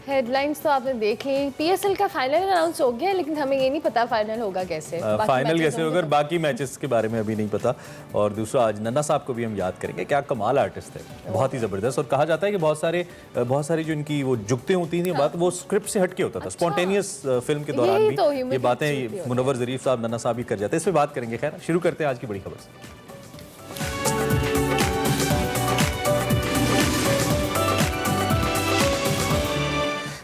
Headlines तो आपने देख ली। पीएसएल का फाइनल अनाउंस हो गया, लेकिन हमें ये नहीं पता फाइनल होगा कैसे। फाइनल कैसे होगा, बाकी मैचेस के बारे में अभी नहीं पता। और दूसरा, आज नन्ना साहब को भी हम याद करेंगे, क्या कमाल आर्टिस्ट है, बहुत ही ज़बरदस्त। और कहा जाता है कि बहुत सारी जो इनकी वो जुगतें होती थी, बात वो स्क्रिप्ट से हट के होता था। स्पॉन्टेनियस फिल्म के दौरान भी तो ये बातें मुनव्वर ज़रीफ साहब, नन्ना साहब ही कर जाते हैं। इस पर बात करेंगे। खैर, शुरू करते हैं आज की बड़ी खबर से।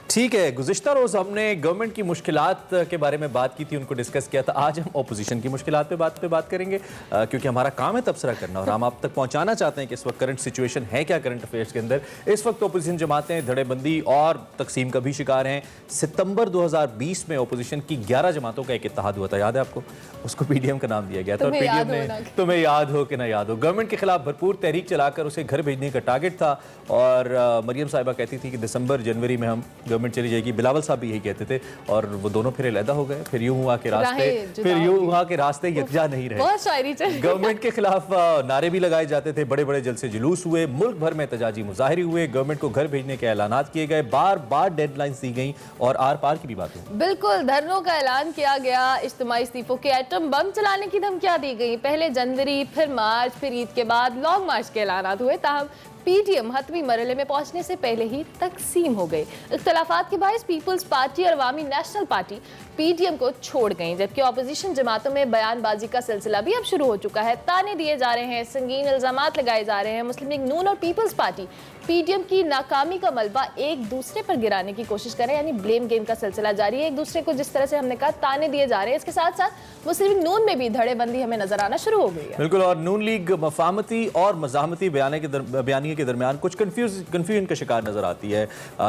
ठीक है, गुज़िश्ता रोज़ हमने गवर्नमेंट की मुश्किलात के बारे में बात की थी, उनको डिस्कस किया था। आज हम ओपोजिशन की मुश्किलात पे बात करेंगे, क्योंकि हमारा काम है तबसरा करना और हम आप तक पहुंचाना चाहते हैं कि इस वक्त करंट सिचुएशन है क्या करंट अफेयर्स के अंदर। इस वक्त ओपोजिशन जमातें धड़ेबंदी और तकसीम का भी शिकार हैं। सितंबर 2020 में ओपोजिशन की 11 जमातों का एक इत्तेहाद हुआ था, याद है आपको? उसको पीडीएम का नाम दिया गया था। और पीडीएम ने, तुम्हें याद हो कि ना याद हो, गवर्नमेंट के खिलाफ भरपूर तहरीक चलाकर उसे घर भेजने का टारगेट था। और मरियम साहिबा कहती थी कि दिसंबर जनवरी में हम गवर्नमेंट चली जाएगी। बिलावल साहब भी यही कहते थे, और वो दोनों फिर अलहदा हो गए। फिर यूं हुआ के रास्ते यकजा नहीं रहे। गवर्नमेंट के खिलाफ नारे भी लगाए जाते थे, बड़े बड़े जलसे जुलूस हुए, मुल्क भर में एहतजाजी मुजाहिरे हुए, गवर्नमेंट को घर भेजने के ऐलानात किए गए, बार बार डेडलाइंस दी गई और आर पार की भी बात हुई। बिल्कुल, धरनों का ऐलान किया गया, इज्तिमाई इस्तीफों के एटम बम चलाने की धमकियां दी गई। पहले जनवरी, फिर मार्च, फिर ईद के बाद लॉन्ग मार्च के ऐलानात हुए। ताहम पीडीएम हतमी मरहले में पहुंचने से पहले ही तकसीम हो गई। इख्तलाफात के बायस पीपल्स पार्टी और अवामी नेशनल पार्टी पीडीएम को छोड़ गई, जबकि ऑपोजिशन जमातों में बयानबाजी का सिलसिला भी अब शुरू हो चुका है। ताने दिए जा रहे हैं, संगीन इल्जामात लगाए जा रहे हैं। मुस्लिम लीग नून और पीपल्स पार्टी पीडीएम की नाकामी का मलबा एक दूसरे पर गिराने की कोशिश कर रहे हैं, यानी ब्लेम गेम का सिलसिला जारी है। एक दूसरे को जिस तरह से हमने कहा ताने दिए जा रहे हैं, इसके साथ साथ मुस्लिम लीग नून में भी धड़ेबंदी हमें नजर आना शुरू हो गई है। बिल्कुल, और नून लीग मफाहमती और मज़ाहमती बयानिए के दरमियान कुछ कन्फ्यूजन का शिकार नजर आती है।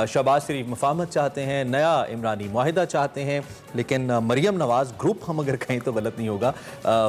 शहबाज शरीफ मफाहमत चाहते हैं, नया इमरानी मुआहिदा चाहते हैं, लेकिन मरियम नवाज ग्रुप, हम अगर कहें तो गलत नहीं होगा,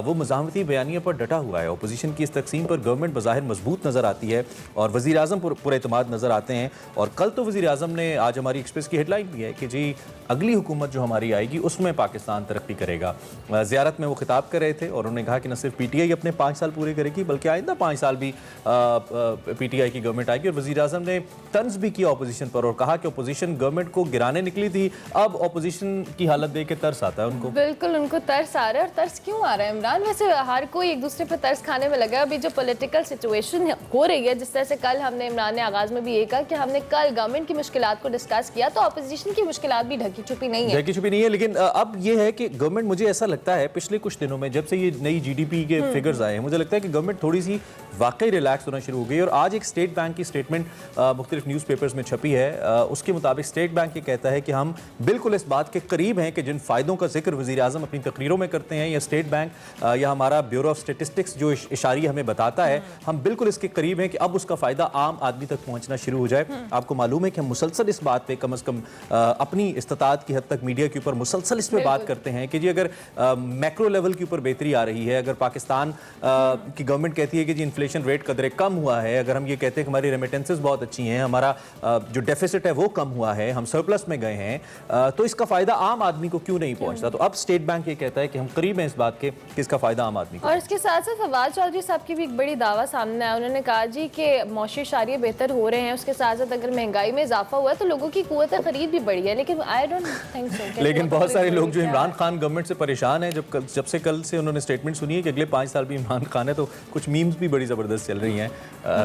वो मज़ाहमती बयानिए पर डटा हुआ है। अपोजिशन की इस तकसीम पर गवर्नमेंट बज़ाहिर मजबूत नजर आती है और वज़ीर आज़म पुरएतमाद नजर आते हैं। और कल तो वज़ीर आज़म ने, आज हमारी एक्सप्रेस की हेडलाइन भी है कि जी अगली हुकूमत जो हमारी आएगी उसमें पाकिस्तान तरक्की करेगा। ज़ियारत में वो खिताब कर रहे थे और उन्होंने कहा कि न सिर्फ पीटीआई अपने 5 साल पूरे करेगी, बल्कि आइंदा 5 साल भी पीटीआई की गवर्नमेंट आएगी। और वज़ीर आज़म ने तंज भी किया अपोजिशन पर और कहा कि अपोजिशन गवर्नमेंट को गिराने निकली थी, अब अपोजिशन की हालत देख के तरस आता है उनको। बिल्कुल, उनको तरस आ रहा है। और तरस क्यों आ रहा है इमरान? वैसे हर कोई एक दूसरे पर तरस खाने में लगा। अभी जो पॉलिटिकल सिचुएशन हो रही है, जिस तरह से कल हमने, इमरान ने आगाज में भी ये कहा कि हमने कल गवर्नमेंट की मुश्किलात को डिस्कस किया, तो अपोजिशन की मुश्किलात भी ढकी छुपी नहीं है। लेकिन अब ये है कि गवर्नमेंट, मुझे ऐसा लगता है पिछले कुछ दिनों में जब से ये नई जीडीपी के फिगर्स आए हैं, मुझे लगता है कि गवर्नमेंट थोड़ी सी वाकई रिलैक्स होना शुरू हो गई। और आज एक स्टेट बैंक की स्टेटमेंट मुख्तलिफ न्यूज़पेपर्स में छपी है। उसके मुताबिक स्टेट बैंक ये कहता है कि हम बिल्कुल इस बात के करीब हैं कि जिन फ़ायदों का जिक्र वज़ीर आज़म अपनी तकरीरों में करते हैं, या स्टेट बैंक या हमारा ब्यूरो ऑफ स्टेटिस्टिक्स जो इशारिया हमें बताता है, हम बिल्कुल इसके करीब हैं कि अब उसका फ़ायदा आम आदमी तक पहुँचना शुरू हो जाए। आपको मालूम है कि हम मुसलसल इस बात पर कम अज़ कम अपनी इस्तात की हद तक मीडिया के ऊपर मुसलसल इस पर बात करते हैं कि जी अगर मैक्रो लेवल के ऊपर बेहतरी आ रही है, अगर पाकिस्तान की गवर्नमेंट कहती है कि जी इन्फ्लेशन रेट कदरे कम हुआ है, अगर हम ये कहते हैं कि हमारी रेमिटेंसेस बहुत अच्छी हैं, हमारा जो डेफिसिट है वो कम हुआ है, हम सरप्लस में गए हैं, तो इसका फायदा आम आदमी को क्यों नहीं पहुंचता? तो अब स्टेट बैंक ये कहता है कि हम करीब हैं इस बात के कि इसका फायदा आम आदमी को। और इसके साथ साथ फवाद चौधरी साहब की भी एक बड़ी दावा सामने आया। उन्होंने कहा जी कि मौशी इशारे बेहतर हो रहे हैं, उसके साथ साथ अगर महंगाई में इजाफा हुआ है तो लोगों की कुव्वत खरीद भी बढ़ी है। लेकिन आई डोंट थिंक सो। लेकिन बहुत सारे लोग जो इमरान खान गवर्नमेंट से परेशान है, जब से कल से उन्होंने स्टेटमेंट सुनी है कि अगले 5 साल भी इमरान खान है, तो कुछ मीम्स भी बड़ी ज़बरदस्त चल रही हैं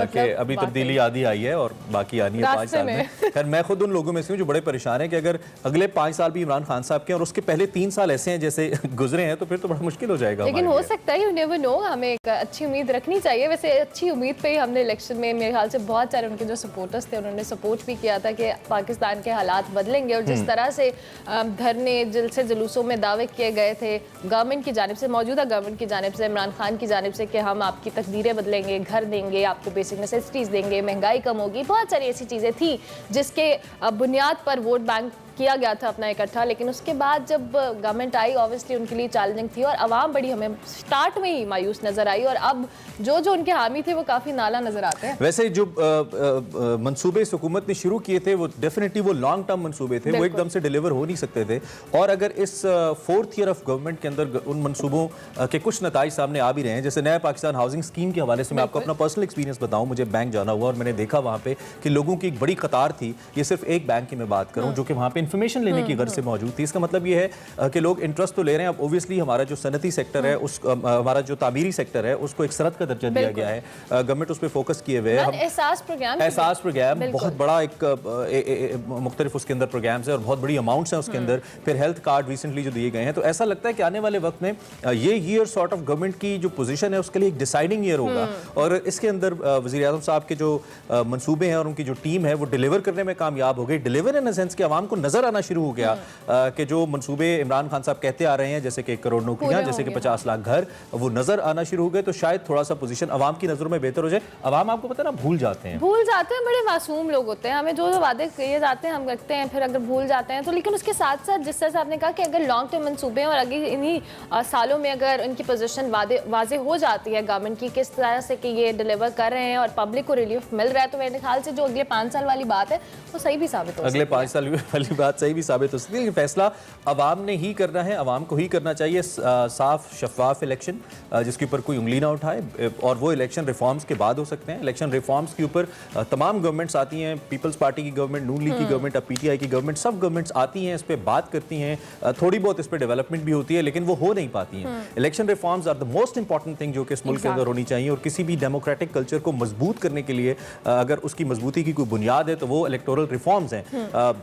कि अभी तब्दीली आधी आई है और बाकी आनी है 5 साल में। खैर, मैं खुद उन लोगों में से हूँ जो बड़े परेशान हैं कि अगर अगले 5 साल भी इमरान खान साहब के और उसके पहले 3 साल ऐसे हैं जैसे गुजरे हैं, तो फिर तो बड़ा मुश्किल हो जाएगा। लेकिन हो सकता है, यू नेवर नो, हमें एक अच्छी उम्मीद रखनी चाहिए। वैसे अच्छी उम्मीद पे ही हमने इलेक्शन में, मेरे ख्याल से बहुत सारे उनके जो सपोर्टर्स थे उन्होंने सपोर्ट भी किया था कि पाकिस्तान के हालात बदलेंगे। और जिस तरह से धरने, जलसे जुलूसों में दावे किए गए थे गवर्नमेंट की जानिब से, मौजूदा गवर्नमेंट की जानिब से, इमरान खान की जानिब से कि हम आपकी तकदीरें बदलेंगे, घर देंगे, आपको बेसिक नेसेसिटीज़ देंगे, महंगाई कम होगी, बहुत सारी ऐसी चीज़ें थी जिसके बुनियाद पर वोट बैंक किया गया था अपना इकट्ठा, लेकिन उसके बाद जब गवर्नमेंट आई ऑब्वियसली उनके लिए चैलेंजिंग थी और आवाम बड़ी हमें स्टार्ट में ही मायूस नजर आई और अब जो जो उनके हामी थे वो काफ़ी नाला नजर आते हैं। वैसे जो मंसूबे इस हुकूमत ने शुरू किए थे वो डेफिनेटली वो लॉन्ग टर्म मंसूबे थे, वो एकदम से डिलीवर हो नहीं सकते थे। और अगर इस फोर्थ ईयर ऑफ गवर्नमेंट के अंदर उन मंसूबों के कुछ नताइज सामने आ भी रहे हैं, जैसे नया पाकिस्तान हाउसिंग स्कीम के हवाले से मैं आपको अपना पर्सनल एक्सपीरियंस बताऊं, मुझे बैंक जाना हुआ और मैंने देखा वहाँ पे कि लोगों की एक बड़ी कतार थी। ये सिर्फ एक बैंक की मैं बात करूँ जो कि वहाँ पे इन्फॉर्मेशन लेने की गर्ज से मौजूद थी। इसका मतलब ये है कि लोग इंटरेस्ट तो ले रहे हैं। अब ओब्वियसली हमारा जो सनती सेक्टर है, उस हमारा जो तामीरी सेक्टर है उसको एक सनत का दर्जा दिया गया है, गवर्नमेंट उस पर फोकस किए हुए है। एहसास प्रोग्राम बहुत बड़ा एक मुख्तलिफ उसके अंदर प्रोग्राम्स है और बहुत बड़ी अमाउंट्स हैं उसके अंदर। फिर हेल्थ कार्ड रिसेंटली जो दिए गए हैं, तो ऐसा लगता है कि आने वाले वक्त में ये ईयर सॉर्ट ऑफ गवर्नमेंट की जो पोजीशन है उसके लिए एक डिसाइडिंग ईयर होगा और इसके अंदर वज़ीर आज़म साहब के जो मंसूबे हैं और उनकी जो टीम है वो डिलीवर करने में कामयाब हो गई। डिलीवर इन द सेंस कि आवाम को नजर आना शुरू हो गया कि जो मंसूबे इमरान खान साहब कहते आ रहे हैं, जैसे कि 1 करोड़ नौकरियां, जैसे कि 50 लाख घर, वो नजर आना शुरू हो गए। तो शायद थोड़ा सा पोजीशन आवाम की नजरों में बेहतर हो जाए। आवाम आपको पता है ना भूल जाते हैं, बड़े मासूम लोग होते हैं। हमें जो वादे किए जाते हैं हम करते हैं, फिर अगर भूल जाते हैं तो। लेकिन उसके साथ साथ जिस तरह से आपने कहा कि अगर लॉन्ग टर्म मंसूबे हैं और अगर इन्हीं सालों में अगर उनकी पोजीशन वाजे हो जाती है गवर्नमेंट की किस तरह से कि ये डिलीवर कर रहे हैं और पब्लिक को रिलीफ मिल रहा है, तो मेरे ख्याल से जो अगले 5 साल वाली बात है वो सही भी साबित हो सकती है। अगले 5 साल वाली बात सही भी साबित हो सकती है, लेकिन फैसला आवाम ने ही करना है, आवाम को ही करना चाहिए। साफ शफाफ इलेक्शन जिसके ऊपर कोई उंगली ना उठाए, और वो इलेक्शन रिफॉर्म्स के बाद हो सकते हैं। इलेक्शन रिफॉर्म्स के ऊपर तमाम गवर्नमेंट्स आती हैं, पीपल्स पार्टी की गवर्नमेंट, नून लीग की गवर्नमेंट, अब पीटीआई की गवर्नमेंट, सब गवर्नमेंट्स आती हैं, इस पर बात करती हैं, थोड़ी बहुत इस पर डेवलपमेंट भी होती है, लेकिन वो हो नहीं पाती हैं। Election reforms are the most important thing जो कि इस मुल्क के अंदर होनी चाहिए। और किसी भी डेमोक्रेटिक कल्चर को मजबूत करने के लिए अगर उसकी मजबूती की कोई बुनियाद है तो वो इलेक्टोरल रिफॉर्म्स हैं,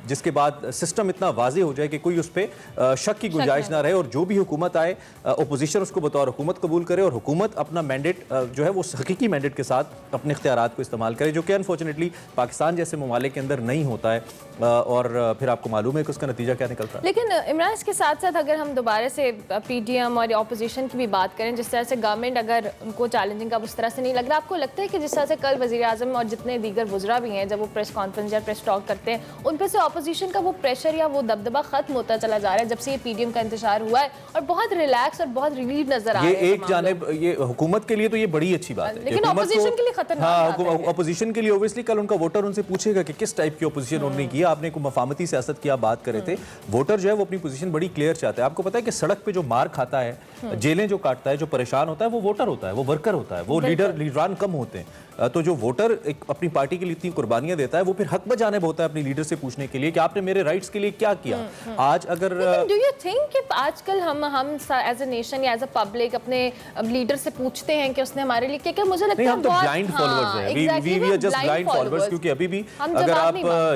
जिसके बाद सिस्टम इतना वाजे हो जाए कि कोई उस पर शक की गुंजाइश ना रहे और जो भी हुकूमत आए अपोजिशन उसको बतौर हुकूमत कबूल करे और हुकूमत अपना मैंडेट जो है वो हकीकी मैंडेट के साथ अपने इख्तियारात को इस्तेमाल करे, जो कि अनफॉर्चुनेटली पाकिस्तान जैसे ममालिक के अंदर नहीं होता है। और फिर आपको मालूम है कि उसका नतीजा क्या निकलता है। लेकिन इमरान, इसके साथ साथ अगर हम दोबारा से पीडीएम और अपोजिशन की भी बात करें, जिस तरह से गवर्नमेंट अगर उनको चैलेंजिंग का उस तरह से नहीं लग रहा, आपको लगता है कि जिस तरह से कल वज़ीर आज़म और जितने दीगर वुज़रा भी हैं जब वो प्रेस कॉन्फ्रेंस या प्रेस टॉक करते हैं, उन पर से अपोजिशन का वो प्रेशर या वो दबदबा खत्म होता चला जा रहा है जब से ये पीडीएम का इंतजार हुआ है और बहुत रिलैक्स और बहुत रिलीव नजर आ रहा है? ये एक जानिब ये हुकूमत के लिए तो ये बड़ी अच्छी बात है, लेकिन अपोजिशन के लिए खतरनाक। हाँ, अपोजिशन के लिए ओब्वियसली कल उनका वोटर उनसे पूछेगा कि किस टाइप की अपोजिशन उन्होंने की। आपने को मफामती सियासत की आप बात कर रहे थे, वोटर जो है वो अपनी पोजीशन बड़ी क्लियर चाहता है। आपको पता है कि सड़क पे जो मार खाता है, जेलें जो काटता है, जो परेशान होता है, वो वोटर होता है, वो वर्कर होता है, वो लीडरान कम होते हैं। तो जो वोटर एक अपनी पार्टी के लिए इतनी कुर्बानियां देता है, वो फिर हक बजानिब होता है अपनी लीडर से पूछने के लिए कि आपने मेरे राइट्स के लिए क्या किया। आज अगर डू यू थिंक कि आजकल हम एज अ नेशन या एज अ पब्लिक अपने लीडर से पूछते हैं कि उसने हमारे लिए क्या? मुझे लगता है हम तो ब्लाइंड फॉलोअर्स हैं, we are just blind followers, क्योंकि अभी भी अगर आप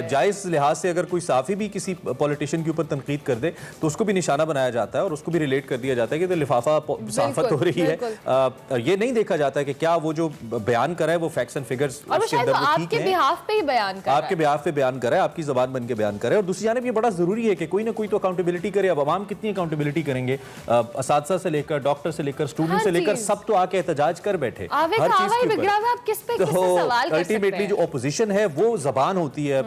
जायज लिहाज से अगर कोई साफी भी किसी पॉलिटिशियन के ऊपर तनकीद कर दे तो उसको भी निशाना बनाया जाता है और उसको भी रिलेट कर दिया जाता है कि तो लिफाफा साफत हो रही है। ये नहीं देखा जाता है कि क्या वो जो बयान कर रहा है वो फैक्ट्स एंड फिगर्स उसके अंदर वो ठीक है, बिहाफ पे ही बयान कर रहा है, आपके बिहाफ पे बयान कर रहा है, आपकी ज़बान बन के बयान कर रहा है। और दूसरी जानिब ये बड़ा जरूरी है कि कोई ना कोई तो अकाउंटेबिलिटी करे। अब आवाम कितनी अकाउंटेबिलिटी करेंगे? असातिज़ा से लेकर डॉक्टर से लेकर स्टूडेंट से लेकर सब तो आके एहतजाज कर बैठे हर चीज के ऊपर। अल्टीमेटली जो ओपोजिशन है वो जबान होती है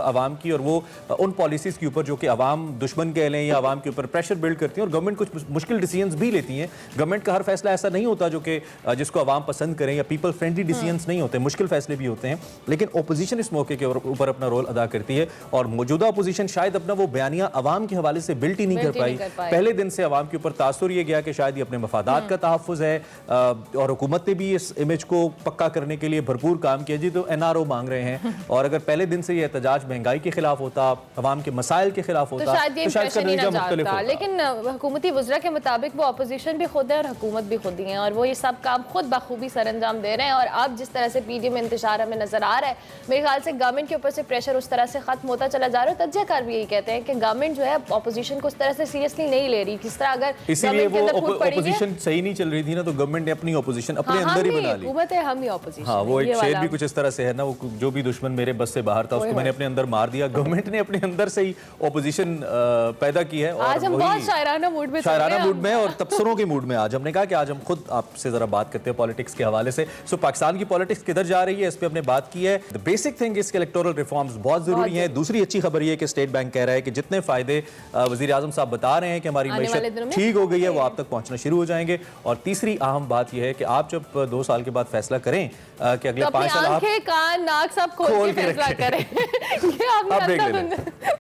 अवाम की, और वो उन पॉलिसीज के ऊपर जो कि अवाम दुश्मन कह लें या अवाम के ऊपर प्रेशर बिल्ड करती हैं। और गवर्नमेंट कुछ मुश्किल डिसीजंस भी लेती हैं। गवर्नमेंट का हर फैसला ऐसा नहीं होता जो कि जिसको अवाम पसंद करें, या पीपल फ्रेंडली डिसीजंस नहीं होते, मुश्किल फैसले भी होते हैं। लेकिन ओपोजिशन इस मौके के ऊपर अपना रोल अदा करती है और मौजूदा ओपोजिशन शायद अपना वो बयानिया अवाम के हवाले से बिल्ट ही नहीं कर पाई। पहले दिन से अवाम के ऊपर तासुर ये गया कि शायद ये अपने मफादात का तहफ़्फ़ुज़ है, और हुकूमत ने भी इस इमेज को पक्का करने के लिए भरपूर काम किया। जी तो एनआरओ मांग रहे हैं, और अगर पहले दिन से ये एहतजाज महंगाई के खिलाफ होता, अवाम के मसाइल के खिलाफ होता, तो शायद इसका नतीजा मुख्तलिफ होता। लेकिन हुकूमती वज़रा के मुताबिक वो अपोजिशन भी खुद है और हुकूमत भी खुद ही है, और वो ये सब काम खुद बखूबी सरअंजाम दे रहे हैं। और अब जिस तरह से पीडीएम में इंतशार हमें नजर आ रहा है, मेरे ख्याल से गवर्नमेंट के ऊपर से प्रेशर उस तरह से खत्म होता चला जा रहा है। तज्ज़ियाकार भी यही कहते हैं कि गवर्नमेंट जो है अपोजिशन को उस तरह से सीरियसली नहीं ले रही। किस तरह अगर इसीलिए वो अपोजिशन सही नहीं चल रही थी ना, तो गवर्नमेंट ने अपनी अपोजिशन अपने अंदर ही बना ली। हुकूमत है, हम ही अपोजिशन। हाँ, वो एक शेर भी कुछ इस तरह से है ना, वो जो भी दुश्मन मेरे बस से बाहर था उसको मैंने अपने अंदर मार दिया। गवर्नमेंट ने अपने अंदर से ही अपोजिशन पैदा की है। आज हम बहुत शायराना मूड में और तबसरों के मूड में आज हमने कहा कि आज हम खुद आपसे जरा बात करते हैं पॉलिटिक्स के हवाले से। सो पाकिस्तान की पॉलिटिक्स किधर जा रही है इस पे हमने बात की है। The basic thing is electoral reforms बहुत जरूरी है। दूसरी अच्छी खबर ये है कि स्टेट बैंक कह रहा है कि जितने फायदे वजीर आजम साहब बता रहे हैं कि हमारी आने वाले मईशत दिनों में ठीक हो गई है, वो आप तक पहुंचना शुरू हो जाएंगे। और तीसरी अहम बात यह है कि आप जब 2 साल के बाद फैसला करें कि अगले तो 5 साल आप आंखें कान नाक सब खोल के फैसला रखें। करें। ये आपने आप ब्रेक ले अंधा लें। धुंध